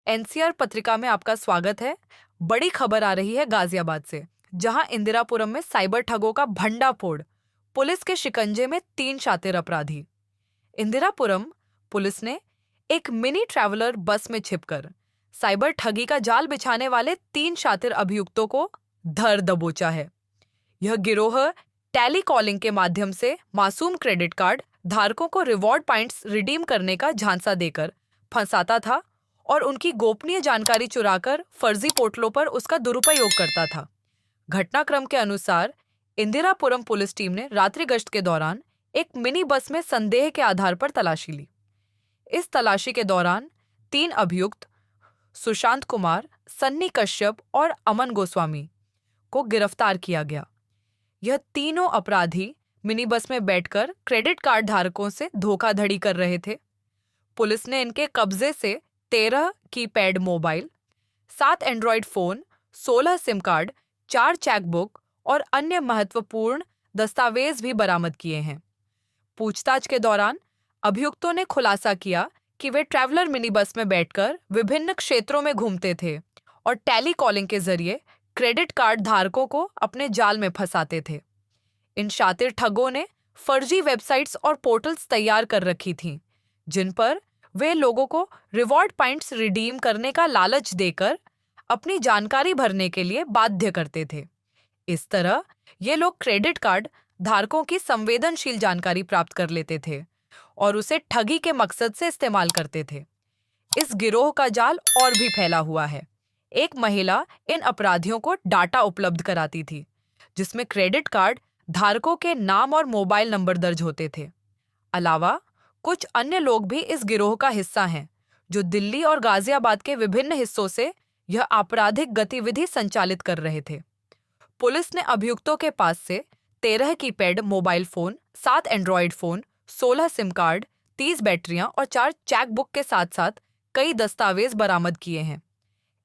NCR पत्रिका में आपका स्वागत है। बड़ी खबर आ रही है गाजियाबाद से, जहां इंदिरापुरम में साइबर ठगों का भंडाफोड़। पुलिस के शिकंजे में 3 शातिर अपराधी। इंदिरापुरम पुलिस ने एक मिनी ट्रैवलर बस में छिपकर साइबर ठगी का जाल बिछाने वाले 3 शातिर अभियुक्तों को धर दबोचा है। यह गिरोह टेली कॉलिंग के माध्यम से मासूम क्रेडिट कार्ड धारकों को रिवॉर्ड पॉइंट्स रिडीम करने का झांसा देकर फंसाता था और उनकी गोपनीय जानकारी चुराकर फर्जी पोर्टलों पर उसका दुरुपयोग करता था। घटनाक्रम के अनुसार इंदिरापुरम पुलिस टीम ने रात्रि गश्त के दौरान एक मिनी बस में संदेह के आधार पर तलाशी ली। इस तलाशी के दौरान 3 अभियुक्त सुशांत कुमार, सन्नी कश्यप और अमन गोस्वामी को गिरफ्तार किया गया। यह तीनों अपराधी मिनी बस में बैठकर क्रेडिट कार्ड धारकों से धोखाधड़ी कर रहे थे। पुलिस ने इनके कब्जे से 13 keypad mobile, 7 Android phone, 16 SIM card, 4 chequebook और अन्य महत्वपूर्ण दस्तावेज भी बरामद किए हैं। पूछताछ के दौरान अभियुक्तों ने खुलासा किया कि वे ट्रैवलर मिनी बस में बैठकर विभिन्न क्षेत्रों में घूमते थे और टेली कॉलिंग के जरिए क्रेडिट कार्ड धारकों को अपने जाल में फंसाते थे। इन शातिर ठगों ने फर्जी वेबसाइट्स और पोर्टल्स तैयार कर रखी थीं, जिन पर वे लोगों को रिवॉर्ड पॉइंट्स रिडीम करने का लालच देकर अपनी जानकारी भरने के लिए बाध्य करते थे। इस तरह ये लोग क्रेडिट कार्ड धारकों की संवेदनशील जानकारी प्राप्त कर लेते थे और उसे ठगी के मकसद से इस्तेमाल करते थे। इस गिरोह का जाल और भी फैला हुआ है। एक महिला इन अपराधियों को डाटा उपलब्ध कराती थी, जिसमें क्रेडिट कार्ड धारकों के नाम और मोबाइल नंबर दर्ज होते थे। अलावा कुछ अन्य लोग भी इस गिरोह का हिस्सा हैं, जो दिल्ली और गाजियाबाद के विभिन्न हिस्सों से यह आपराधिक गतिविधि संचालित कर रहे थे। पुलिस ने अभियुक्तों के पास से 13 keypad mobile phone, 7 Android phone, 16 SIM card, 30 बैटरियां और 4 चेकबुक के साथ साथ कई दस्तावेज बरामद किए हैं।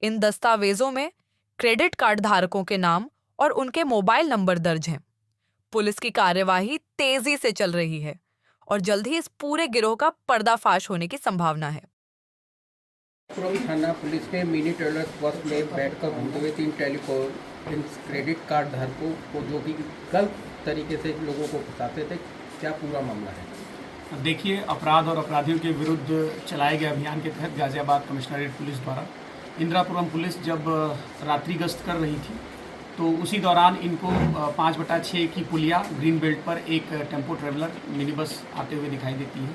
इन दस्तावेजों में क्रेडिट कार्ड धारकों के नाम और उनके मोबाइल नंबर दर्ज हैं। पुलिस की कार्यवाही तेजी से चल रही है और जल्द ही इस पूरे गिरोह का पर्दाफाश होने की संभावना है। थाना पुलिस ने मिनी ट्रेवलर बस में बैठकर घूमते हुए 3 टेलीफोन क्रेडिट कार्ड धारकों को जो कि गलत तरीके से लोगों को फंसाते थे, क्या पूरा मामला है? देखिए, अपराध और अपराधियों के विरुद्ध चलाए गए अभियान के तहत गाजियाबाद कमिश्नरेट पुलिस द्वारा इंदिरापुरम पुलिस जब रात्रि गश्त कर रही थी, तो उसी दौरान इनको 5/6 की पुलिया ग्रीन बेल्ट पर एक टेम्पो ट्रेवलर मिनी बस आते हुए दिखाई देती है।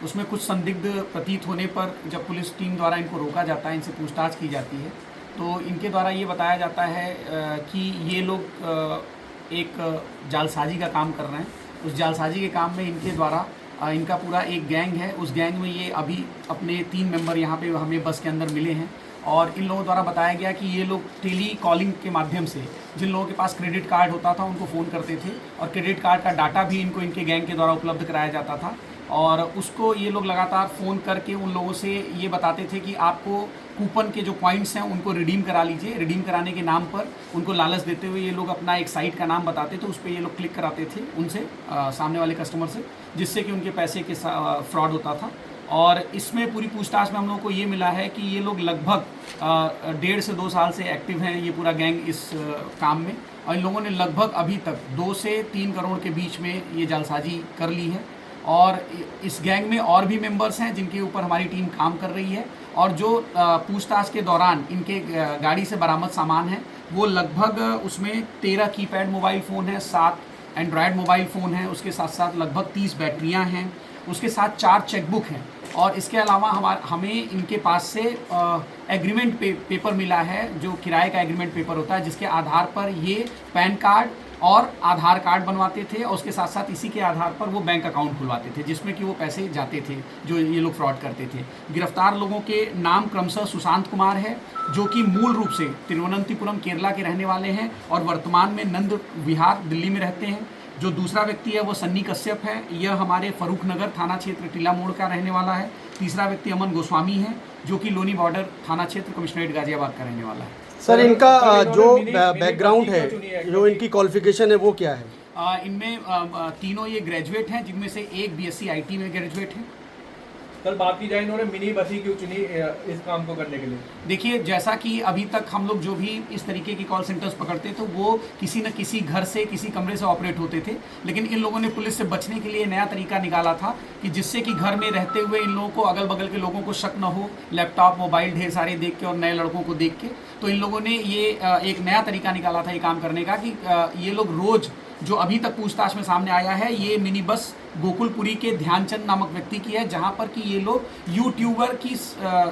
उसमें कुछ संदिग्ध प्रतीत होने पर जब पुलिस टीम द्वारा इनको रोका जाता है, इनसे पूछताछ की जाती है, तो इनके द्वारा ये बताया जाता है कि ये लोग एक जालसाजी का काम कर रहे हैं। उस जालसाजी के काम में इनके द्वारा इनका पूरा एक गैंग है। उस गैंग में ये अभी अपने 3 मेंबर यहाँ पे हमें बस के अंदर मिले हैं और इन लोगों द्वारा बताया गया कि ये लोग टेली कॉलिंग के माध्यम से जिन लोगों के पास क्रेडिट कार्ड होता था उनको फ़ोन करते थे और क्रेडिट कार्ड का डाटा भी इनको इनके गैंग के द्वारा उपलब्ध कराया जाता था और उसको ये लोग लगातार फ़ोन करके उन लोगों से ये बताते थे कि आपको कूपन के जो पॉइंट्स हैं उनको रिडीम करा लीजिए। रिडीम कराने के नाम पर उनको लालच देते हुए ये लोग अपना एक साइट का नाम बताते थे, उस पर ये लोग क्लिक कराते थे उनसे, सामने वाले कस्टमर से, जिससे कि उनके पैसे के फ्रॉड होता था। और इसमें पूरी पूछताछ में हम लोगों को ये मिला है कि ये लोग लगभग 1.5 से 2 साल से एक्टिव हैं, ये पूरा गैंग इस काम में, और इन लोगों ने लगभग अभी तक 2 से 3 करोड़ के बीच में ये जालसाजी कर ली है। और इस गैंग में और भी मेंबर्स हैं जिनके ऊपर हमारी टीम काम कर रही है और जो पूछताछ के दौरान इनके गाड़ी से बरामद सामान है वो लगभग उसमें 13 कीपैड मोबाइल फ़ोन है, 7 एंड्रॉयड मोबाइल फ़ोन है, उसके साथ साथ लगभग 30 बैटरियाँ हैं, उसके साथ 4 चेकबुक हैं और इसके अलावा हमें इनके पास से एग्रीमेंट पेपर मिला है, जो किराए का एग्रीमेंट पेपर होता है, जिसके आधार पर ये पैन कार्ड और आधार कार्ड बनवाते थे और उसके साथ साथ इसी के आधार पर वो बैंक अकाउंट खुलवाते थे, जिसमें कि वो पैसे जाते थे जो ये लोग फ्रॉड करते थे। गिरफ्तार लोगों के नाम क्रमशः सुशांत कुमार है, जो कि मूल रूप से तिरुवनंतपुरम केरला के रहने वाले हैं और वर्तमान में नंद विहार दिल्ली में रहते हैं। जो दूसरा व्यक्ति है वो सन्नी कश्यप है, यह हमारे फरूख नगर थाना क्षेत्र टीला मोड़ का रहने वाला है। तीसरा व्यक्ति अमन गोस्वामी है, जो कि लोनी बॉर्डर थाना क्षेत्र कमिश्नरेट गाजियाबाद का रहने वाला है। सर, इनका जो बैकग्राउंड है, जो इनकी क्वालिफिकेशन है, वो क्या है? इनमें तीनों ये ग्रेजुएट हैं, जिनमें से एक BSc IT में ग्रेजुएट है। कल बात की जाए इन्होंने मिनी बस ही क्यों चुनी इस काम को करने के लिए? देखिए, जैसा कि अभी तक हम लोग जो भी इस तरीके की कॉल सेंटर्स पकड़ते तो वो किसी न किसी घर से, किसी कमरे से ऑपरेट होते थे, लेकिन इन लोगों ने पुलिस से बचने के लिए नया तरीका निकाला था कि जिससे कि घर में रहते हुए इन लोगों को, अगल बगल के लोगों को शक न हो, लैपटॉप मोबाइल ढेर सारे देख के और नए लड़कों को देख के, तो इन लोगों ने ये एक नया तरीका निकाला था ये काम करने का कि ये लोग रोज़, जो अभी तक पूछताछ में सामने आया है, ये मिनी बस गोकुलपुरी के ध्यानचंद नामक व्यक्ति की है, जहां पर कि ये लोग यूट्यूबर की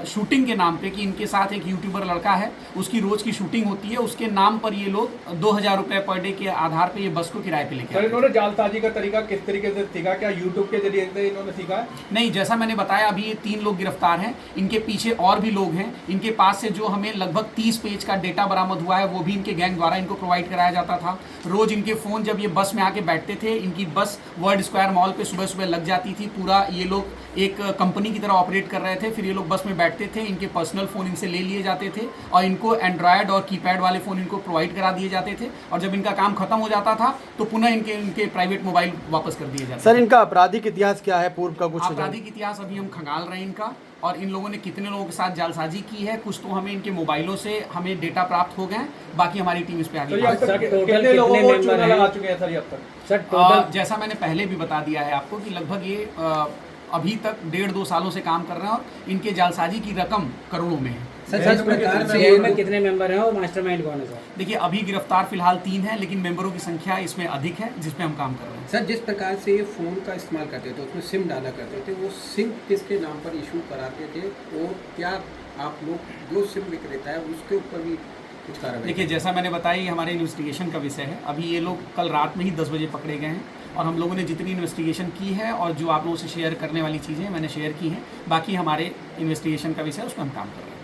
शूटिंग के नाम पे, कि इनके साथ एक यूट्यूबर लड़का है, उसकी रोज की शूटिंग होती है, उसके नाम पर ये लोग 2000 रुपये पर डे के आधार पे ये बस को किराए पे लेके सर आते इन्होंने जालसाजी का तरीका किस तरीके से सीखा? क्या यूट्यूब के जरिए से इन्होंने सीखा है? नहीं, जैसा मैंने बताया, अभी ये 3 लोग गिरफ्तार हैं, इनके पीछे और भी लोग हैं। इनके पास से जो हमें लगभग 30 पेज का डेटा बरामद हुआ है वो भी इनके गैंग द्वारा इनको प्रोवाइड कराया जाता था। रोज इनके फ़ोन जब ये बस में आके बैठते थे, इनकी बस वर्ल्ड स्क्वायर मॉल पे सुबह सुबह लग जाती थी। पूरा ये लोग एक कंपनी की तरह ऑपरेट कर रहे थे। फिर ये लोग बस में बैठते थे, इनके पर्सनल फ़ोन इनसे ले लिए जाते थे और इनको एंड्रॉयड और कीपैड वाले फ़ोन इनको प्रोवाइड करा दिए जाते थे, और जब इनका काम खत्म हो जाता था तो पुनः इनके प्राइवेट मोबाइल वापस कर दिए जाते थे। सर, इनका आपराधिक इतिहास क्या है, पूर्व का कुछ? आपराधिक इतिहास अभी हम खंगाल रहे हैं इनका, और इन लोगों ने कितने लोगों के साथ जालसाजी की है, कुछ तो हमें इनके मोबाइलों से हमें डेटा प्राप्त हो गए हैं, बाकी हमारी टीम इस पे आगे तो ये अब काम कर तक रही है। कितने लोगों को चूना लगा चुके हैं सर ये अब तक? जैसा मैंने पहले भी बता दिया है आपको कि लगभग ये अभी तक 1.5-2 सालों से काम कर रहे हैं, और इनके जालसाजी की रकम करोड़ों में है। सर, जिस प्रकार से CI में कितने मेंबर हैं और मास्टरमाइंड कौन है सर? देखिए, अभी गिरफ्तार फिलहाल 3 हैं, लेकिन मेंबरों की संख्या इसमें अधिक है, जिस पे हम काम कर रहे हैं। सर, जिस प्रकार से ये फ़ोन का इस्तेमाल करते थे, उसमें सिम डाला करते थे, वो सिम किसके नाम पर इशू कराते थे, और क्या आप लोग जो सिम विक्रेता है उसके ऊपर भी कुछ कार्रवाई? देखिए, जैसा मैंने बताया, ये हमारे इन्वेस्टिगेशन का विषय है। अभी ये लोग कल रात में ही 10 बजे पकड़े गए हैं, और हम लोगों ने जितनी इन्वेस्टिगेशन की है और जो आप लोगों से शेयर करने वाली चीज़ें मैंने शेयर की हैं, बाकी हमारे इन्वेस्टिगेशन का विषय है, उस पर हम काम कर रहे हैं।